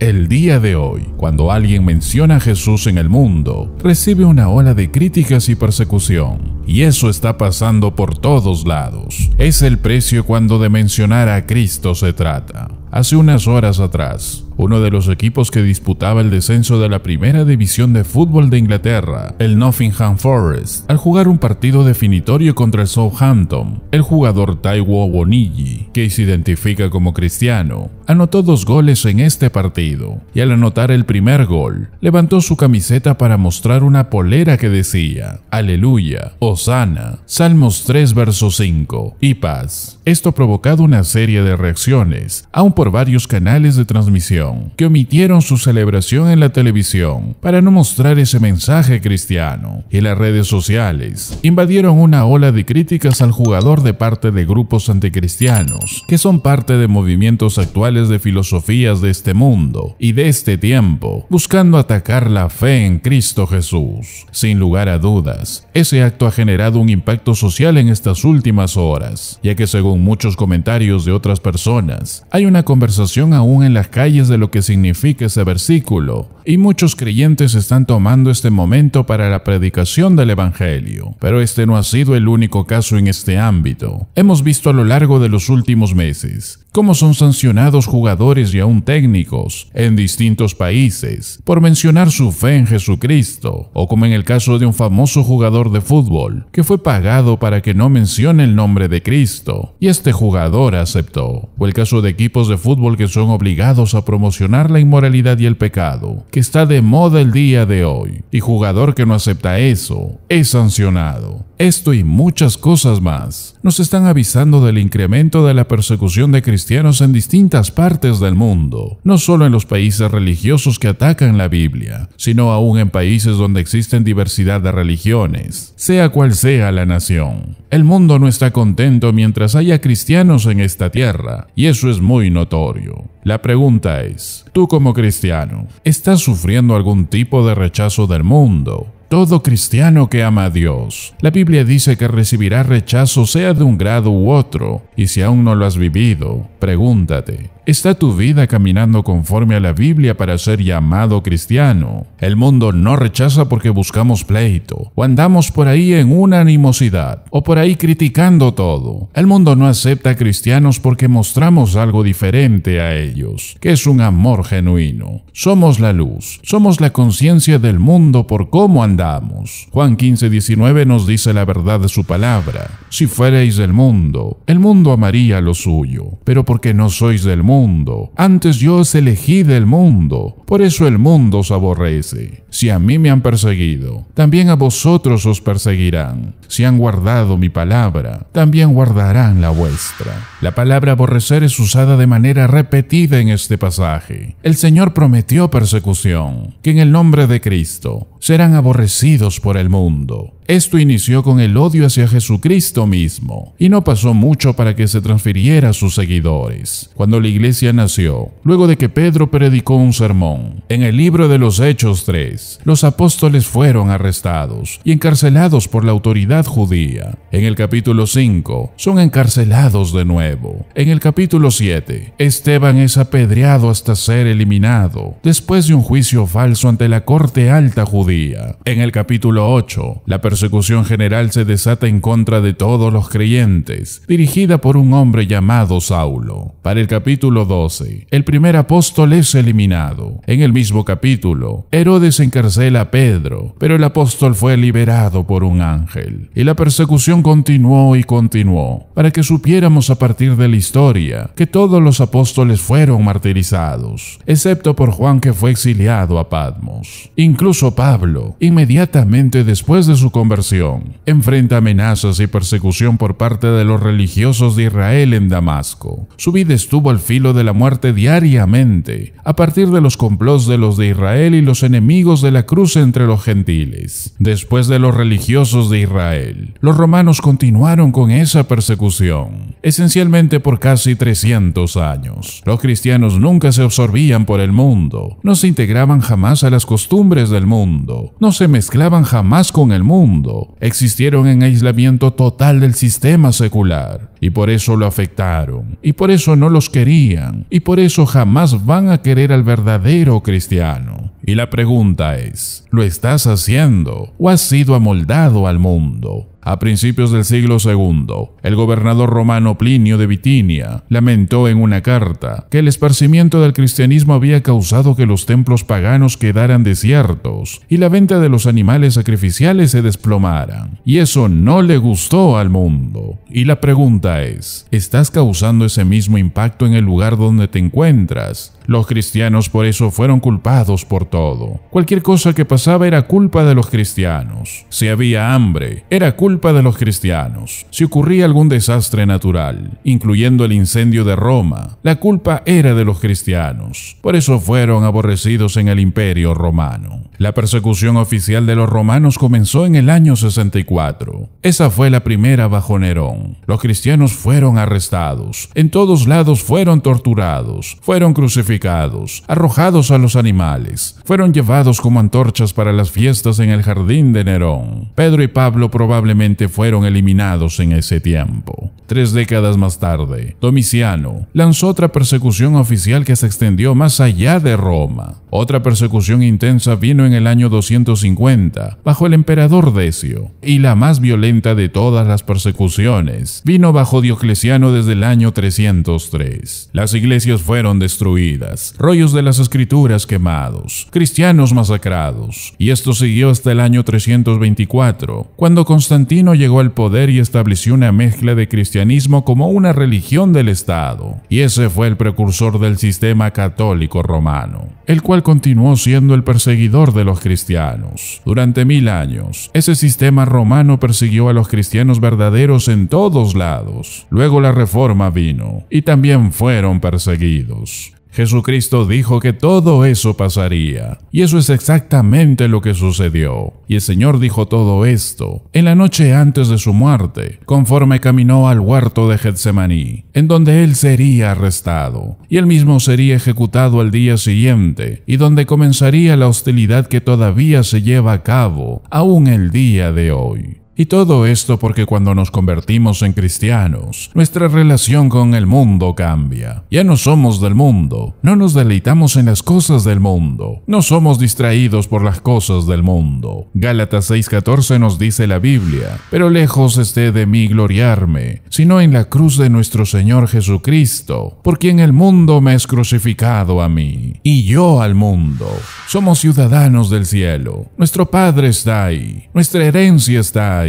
El día de hoy, cuando alguien menciona a Jesús en el mundo, recibe una ola de críticas y persecución. Y eso está pasando por todos lados. Es el precio cuando de mencionar a Cristo se trata. Hace unas horas atrás, uno de los equipos que disputaba el descenso de la primera división de fútbol de Inglaterra, el Nottingham Forest, al jugar un partido definitorio contra el Southampton, el jugador Taiwo Awoniyi, que se identifica como cristiano, anotó 2 goles en este partido, y al anotar el primer gol, levantó su camiseta para mostrar una polera que decía: Aleluya, Hosana, Salmos 3 verso 5 y paz. Esto ha provocado una serie de reacciones, aún por varios canales de transmisión, que omitieron su celebración en la televisión para no mostrar ese mensaje cristiano, y las redes sociales invadieron una ola de críticas al jugador de parte de grupos anticristianos, que son parte de movimientos actuales de filosofías de este mundo y de este tiempo, buscando atacar la fe en Cristo Jesús. Sin lugar a dudas, ese acto ha generado un impacto social en estas últimas horas, ya que según muchos comentarios de otras personas, hay una conversación aún en las calles de lo que significa ese versículo, y muchos creyentes están tomando este momento para la predicación del Evangelio. Pero este no ha sido el único caso en este ámbito. Hemos visto a lo largo de los últimos meses cómo son sancionados jugadores y aún técnicos en distintos países por mencionar su fe en Jesucristo, o como en el caso de un famoso jugador de fútbol que fue pagado para que no mencione el nombre de Cristo, y este jugador aceptó, o el caso de equipos de fútbol que son obligados a promocionar la inmoralidad y el pecado, que está de moda el día de hoy, y jugador que no acepta eso es sancionado. Esto y muchas cosas más nos están avisando del incremento de la persecución de cristianos en distintas partes del mundo, no solo en los países religiosos que atacan la Biblia, sino aún en países donde existen diversidad de religiones, sea cual sea la nación. El mundo no está contento mientras haya cristianos en esta tierra, y eso es muy notorio. La pregunta es, tú como cristiano, ¿estás sufriendo algún tipo de rechazo del mundo? Todo cristiano que ama a Dios, la Biblia dice que recibirá rechazo sea de un grado u otro, y si aún no lo has vivido, pregúntate, ¿está tu vida caminando conforme a la Biblia para ser llamado cristiano? El mundo no rechaza porque buscamos pleito, o andamos por ahí en una animosidad, o por ahí criticando todo. El mundo no acepta a cristianos porque mostramos algo diferente a ellos, que es un amor genuino. Somos la luz, somos la conciencia del mundo por cómo andamos. Juan 15:19 nos dice la verdad de su palabra: si fuerais del mundo, el mundo amaría lo suyo, pero porque no sois del mundo, antes yo os elegí del mundo, por eso el mundo os aborrece. Si a mí me han perseguido, también a vosotros os perseguirán. Si han guardado mi palabra, también guardarán la vuestra. La palabra aborrecer es usada de manera repetida en este pasaje. El Señor prometió persecución, que en el nombre de Cristo serán aborrecidos por el mundo. Esto inició con el odio hacia Jesucristo mismo, y no pasó mucho para que se transfiriera a sus seguidores. Cuando la iglesia nació, luego de que Pedro predicó un sermón, en el libro de los Hechos 3, los apóstoles fueron arrestados y encarcelados por la autoridad judía. En el capítulo 5, son encarcelados de nuevo. En el capítulo 7, Esteban es apedreado hasta ser eliminado, después de un juicio falso ante la corte alta judía. En el capítulo 8, la persecución general se desata en contra de todos los creyentes, dirigida por un hombre llamado Saulo. Para el capítulo 12, el primer apóstol es eliminado. En el mismo capítulo, Herodes encarcela a Pedro, pero el apóstol fue liberado por un ángel. Y la persecución continuó y continuó, para que supiéramos a partir de la historia que todos los apóstoles fueron martirizados, excepto por Juan, que fue exiliado a Patmos. Incluso Pablo, inmediatamente después de su conversión, enfrenta amenazas y persecución por parte de los religiosos de Israel en Damasco. Su vida estuvo al filo de la muerte diariamente, a partir de los complots de los de Israel y los enemigos de la cruz entre los gentiles. Después de los religiosos de Israel, los romanos continuaron con esa persecución, esencialmente por casi 300 años. Los cristianos nunca se absorbían por el mundo, no se integraban jamás a las costumbres del mundo, no se mezclaban jamás con el mundo, existieron en aislamiento total del sistema secular, y por eso lo afectaron, y por eso no los querían, y por eso jamás van a querer al verdadero cristiano. Y la pregunta es, ¿lo estás haciendo o has sido amoldado al mundo? A principios del siglo II, el gobernador romano Plinio de Bitinia lamentó en una carta que el esparcimiento del cristianismo había causado que los templos paganos quedaran desiertos y la venta de los animales sacrificiales se desplomaran. Y eso no le gustó al mundo. Y la pregunta es, ¿estás causando ese mismo impacto en el lugar donde te encuentras? Los cristianos por eso fueron culpados por todo. Cualquier cosa que pasaba era culpa de los cristianos. Si había hambre, era culpa de los cristianos. Si ocurría algún desastre natural, incluyendo el incendio de Roma, la culpa era de los cristianos. Por eso fueron aborrecidos en el Imperio Romano. La persecución oficial de los romanos comenzó en el año 64. Esa fue la primera bajo Nerón. Los cristianos fueron arrestados. En todos lados fueron torturados. Fueron crucificados, arrojados a los animales. Fueron llevados como antorchas para las fiestas en el jardín de Nerón. Pedro y Pablo probablemente fueron eliminados en ese tiempo. 3 décadas más tarde, Domiciano lanzó otra persecución oficial que se extendió más allá de Roma. Otra persecución intensa vino en el año 250, bajo el emperador Decio, y la más violenta de todas las persecuciones vino bajo Diocleciano desde el año 303. Las iglesias fueron destruidas, rollos de las escrituras quemados, cristianos masacrados, y esto siguió hasta el año 324, cuando Constantino llegó al poder y estableció una mezcla de cristianismo como una religión del Estado, y ese fue el precursor del sistema católico romano, el cual continuó siendo el perseguidor de los cristianos. Durante 1000 años, ese sistema romano persiguió a los cristianos verdaderos en todos lados. Luego la Reforma vino, y también fueron perseguidos. Jesucristo dijo que todo eso pasaría, y eso es exactamente lo que sucedió. Y el Señor dijo todo esto en la noche antes de su muerte, conforme caminó al huerto de Getsemaní, en donde Él sería arrestado, y Él mismo sería ejecutado al día siguiente, y donde comenzaría la hostilidad que todavía se lleva a cabo, aún el día de hoy. Y todo esto porque cuando nos convertimos en cristianos, nuestra relación con el mundo cambia. Ya no somos del mundo, no nos deleitamos en las cosas del mundo, no somos distraídos por las cosas del mundo. Gálatas 6:14 nos dice la Biblia, pero lejos esté de mí gloriarme, sino en la cruz de nuestro Señor Jesucristo, por quien el mundo me es crucificado a mí, y yo al mundo. Somos ciudadanos del cielo, nuestro Padre está ahí, nuestra herencia está ahí.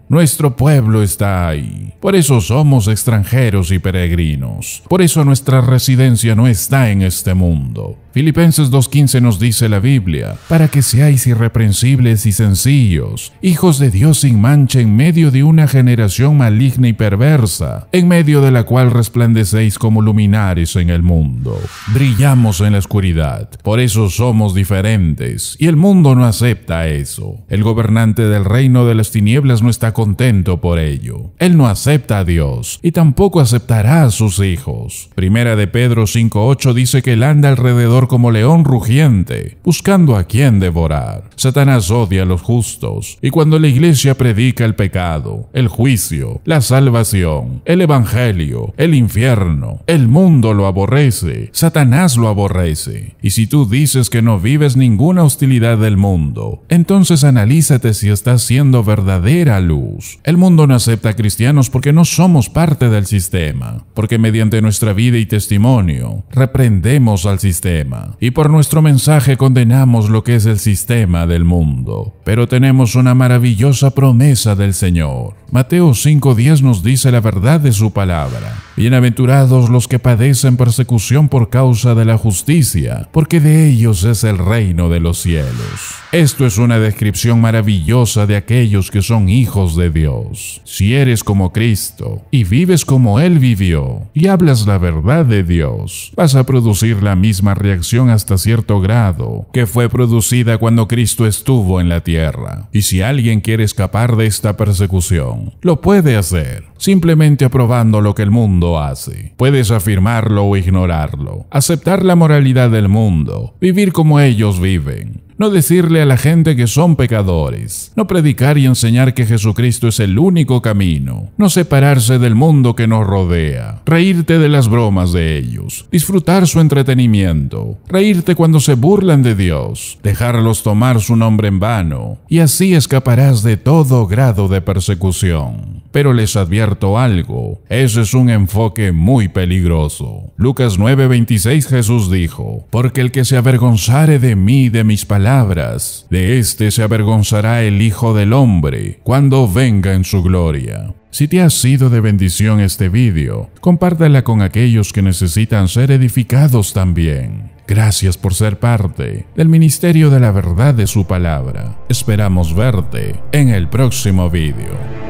Nuestro pueblo está ahí. Por eso somos extranjeros y peregrinos. Por eso nuestra residencia no está en este mundo. Filipenses 2:15 nos dice la Biblia, para que seáis irreprensibles y sencillos, hijos de Dios sin mancha en medio de una generación maligna y perversa, en medio de la cual resplandecéis como luminares en el mundo. Brillamos en la oscuridad, por eso somos diferentes, y el mundo no acepta eso. El gobernante del reino de las tinieblas no está contento por ello. Él no acepta a Dios, y tampoco aceptará a sus hijos. Primera de Pedro 5:8 dice que él anda alrededor como león rugiente, buscando a quien devorar. Satanás odia a los justos, y cuando la iglesia predica el pecado, el juicio, la salvación, el evangelio, el infierno, el mundo lo aborrece, Satanás lo aborrece. Y si tú dices que no vives ninguna hostilidad del mundo, entonces analízate si estás siendo verdadera luz. El mundo no acepta a cristianos porque no somos parte del sistema, porque mediante nuestra vida y testimonio reprendemos al sistema, y por nuestro mensaje condenamos lo que es el sistema del mundo. Pero tenemos una maravillosa promesa del Señor. Mateo 5:10 nos dice la verdad de su palabra. Bienaventurados los que padecen persecución por causa de la justicia, porque de ellos es el reino de los cielos. Esto es una descripción maravillosa de aquellos que son hijos de Dios. Si eres como Cristo y vives como Él vivió y hablas la verdad de Dios, vas a producir la misma reacción hasta cierto grado que fue producida cuando Cristo estuvo en la tierra. Y si alguien quiere escapar de esta persecución, lo puede hacer, simplemente aprobando lo que el mundo hace. Puedes afirmarlo o ignorarlo, aceptar la moralidad del mundo, vivir como ellos viven. no decirle a la gente que son pecadores, no predicar y enseñar que Jesucristo es el único camino, no separarse del mundo que nos rodea, reírte de las bromas de ellos, disfrutar su entretenimiento, reírte cuando se burlan de Dios, dejarlos tomar su nombre en vano, y así escaparás de todo grado de persecución. Pero les advierto algo, ese es un enfoque muy peligroso. Lucas 9:26 Jesús dijo, porque el que se avergonzare de mí y de mis palabras, de éste se avergonzará el Hijo del Hombre cuando venga en su gloria. Si te ha sido de bendición este vídeo, compártela con aquellos que necesitan ser edificados también. Gracias por ser parte del Ministerio de la Verdad de su Palabra. Esperamos verte en el próximo vídeo.